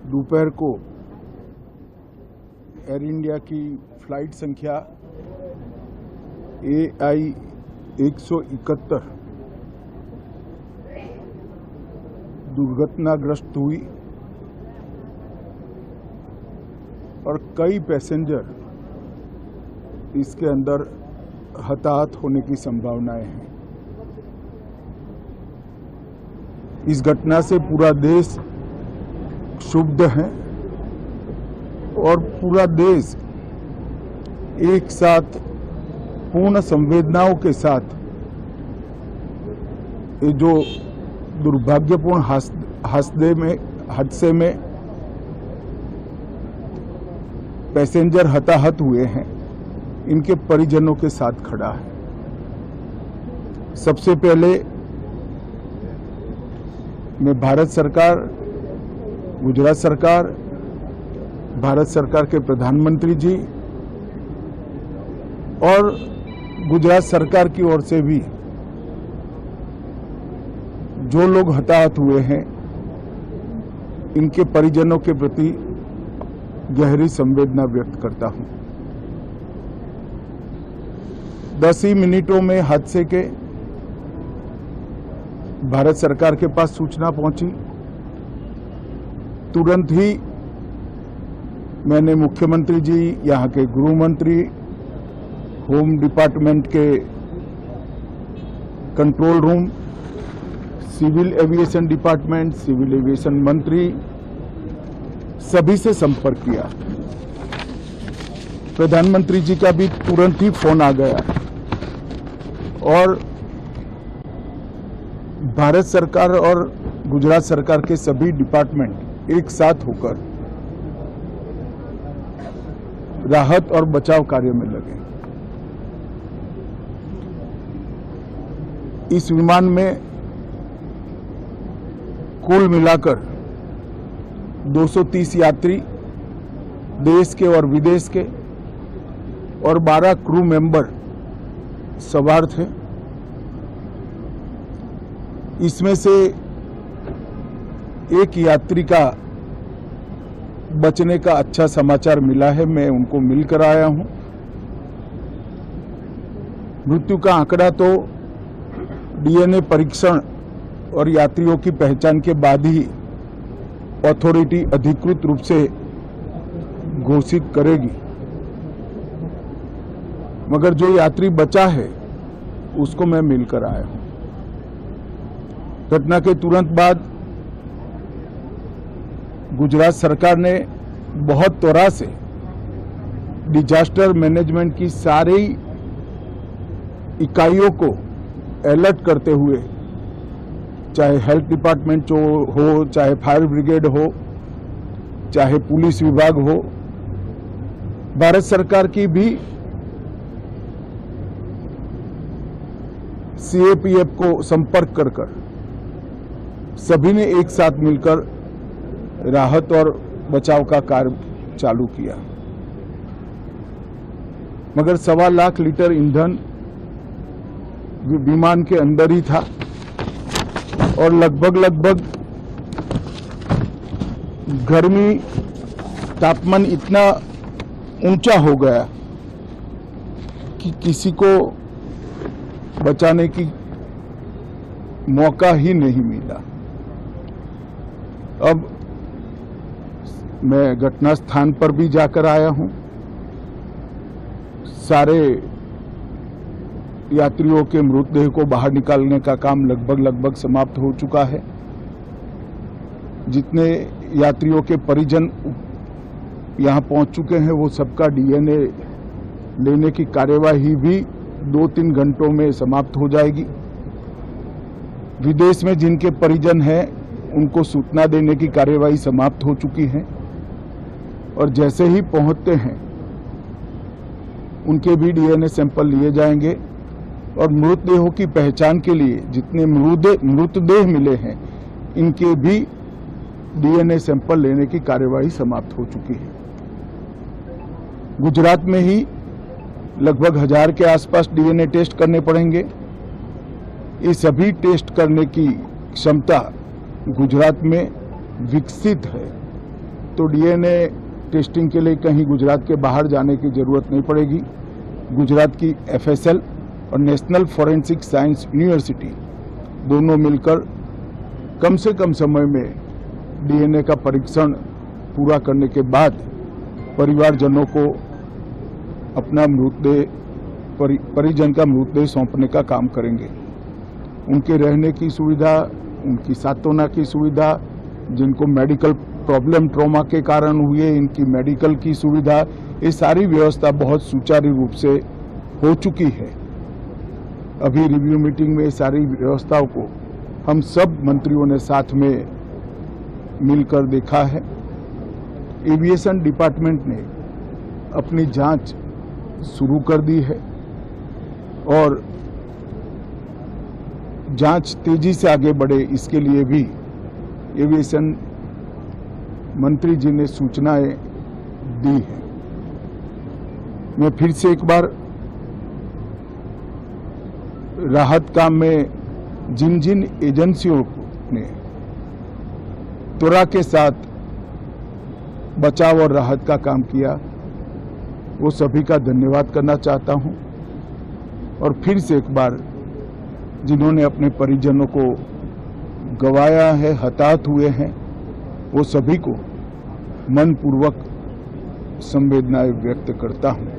दोपहर को air India की फ्लाइट संख्या AI 171 दुर्घटनाग्रस्त हुई और कई पैसेंजर इसके अंदर हताहत होने की संभावनाएं हैं। इस घटना से पूरा देश क्षुब्ध है और पूरा देश एक साथ पूर्ण संवेदनाओं के साथ ये जो दुर्भाग्यपूर्ण हादसे में पैसेंजर हताहत हुए हैं, इनके परिजनों के साथ खड़ा है। सबसे पहले मैं भारत सरकार, गुजरात सरकार, भारत सरकार के प्रधानमंत्री जी और गुजरात सरकार की ओर से भी जो लोग हताहत हुए हैं, इनके परिजनों के प्रति गहरी संवेदना व्यक्त करता हूं। 10 ही मिनटों में हादसे के भारत सरकार के पास सूचना पहुंची। तुरंत ही मैंने मुख्यमंत्री जी, यहाँ के गृह मंत्री, होम डिपार्टमेंट के control room, civil aviation department, civil aviation मंत्री, सभी से संपर्क किया। प्रधानमंत्री जी का भी तुरंत ही फोन आ गया और भारत सरकार और गुजरात सरकार के सभी डिपार्टमेंट एक साथ होकर राहत और बचाव कार्य में लगे। इस विमान में कुल मिलाकर 230 यात्री देश के और विदेश के और 12 क्रू मेंबर सवार थे। इसमें से एक यात्री का बचने का अच्छा समाचार मिला है, मैं उनको मिलकर आया हूं। मृत्यु का आंकड़ा तो DNA परीक्षण और यात्रियों की पहचान के बाद ही अथॉरिटी अधिकृत रूप से घोषित करेगी, मगर जो यात्री बचा है उसको मैं मिलकर आया हूं। घटना के तुरंत बाद गुजरात सरकार ने बहुत त्वरा से डिजास्टर मैनेजमेंट की सारी इकाइयों को अलर्ट करते हुए, चाहे हेल्थ डिपार्टमेंट हो, चाहे फायर ब्रिगेड हो, चाहे पुलिस विभाग हो, भारत सरकार की भी CAPF को संपर्क कर सभी ने एक साथ मिलकर राहत और बचाव का कार्य चालू किया। मगर 1.25 लाख लीटर ईंधन विमान के अंदर ही था और लगभग गर्मी, तापमान इतना ऊंचा हो गया कि किसी को बचाने की मौका ही नहीं मिला। अब मैं घटना स्थान पर भी जाकर आया हूं। सारे यात्रियों के मृतदेह को बाहर निकालने का काम लगभग समाप्त हो चुका है। जितने यात्रियों के परिजन यहां पहुंच चुके हैं, वो सबका DNA लेने की कार्यवाही भी 2-3 घंटों में समाप्त हो जाएगी। विदेश में जिनके परिजन हैं, उनको सूचना देने की कार्यवाही समाप्त हो चुकी है और जैसे ही पहुंचते हैं उनके भी DNA सैंपल लिए जाएंगे और मृतदेहों की पहचान के लिए जितने मृतदेह मिले हैं, इनके भी DNA सैंपल लेने की कार्यवाही समाप्त हो चुकी है। गुजरात में ही लगभग 1000 के आसपास DNA टेस्ट करने पड़ेंगे। ये सभी टेस्ट करने की क्षमता गुजरात में विकसित है तो डीएनए टेस्टिंग के लिए कहीं गुजरात के बाहर जाने की ज़रूरत नहीं पड़ेगी। गुजरात की एफएसएल और नेशनल फॉरेंसिक साइंस यूनिवर्सिटी दोनों मिलकर कम से कम समय में डीएनए का परीक्षण पूरा करने के बाद परिवारजनों को अपना मृतदेह परिजन का मृतदेह सौंपने का काम करेंगे। उनके रहने की सुविधा, उनकी सांत्वना की सुविधा, जिनको मेडिकल प्रॉब्लम ट्रॉमा के कारण हुए इनकी मेडिकल की सुविधा, ये सारी व्यवस्था बहुत सुचारू रूप से हो चुकी है। अभी रिव्यू मीटिंग में सारी व्यवस्थाओं को हम सब मंत्रियों ने साथ में मिलकर देखा है। एविएशन डिपार्टमेंट ने अपनी जांच शुरू कर दी है और जांच तेजी से आगे बढ़े इसके लिए भी एविएशन मंत्री जी ने सूचनाएं दी हैं। मैं फिर से एक बार राहत काम में जिन जिन एजेंसियों ने त्वरा के साथ बचाव और राहत का काम किया, वो सभी का धन्यवाद करना चाहता हूं। और फिर से एक बार जिन्होंने अपने परिजनों को गंवाया है, हताहत हुए हैं, वो सभी को मनपूर्वक संवेदनाएं व्यक्त करता हूं।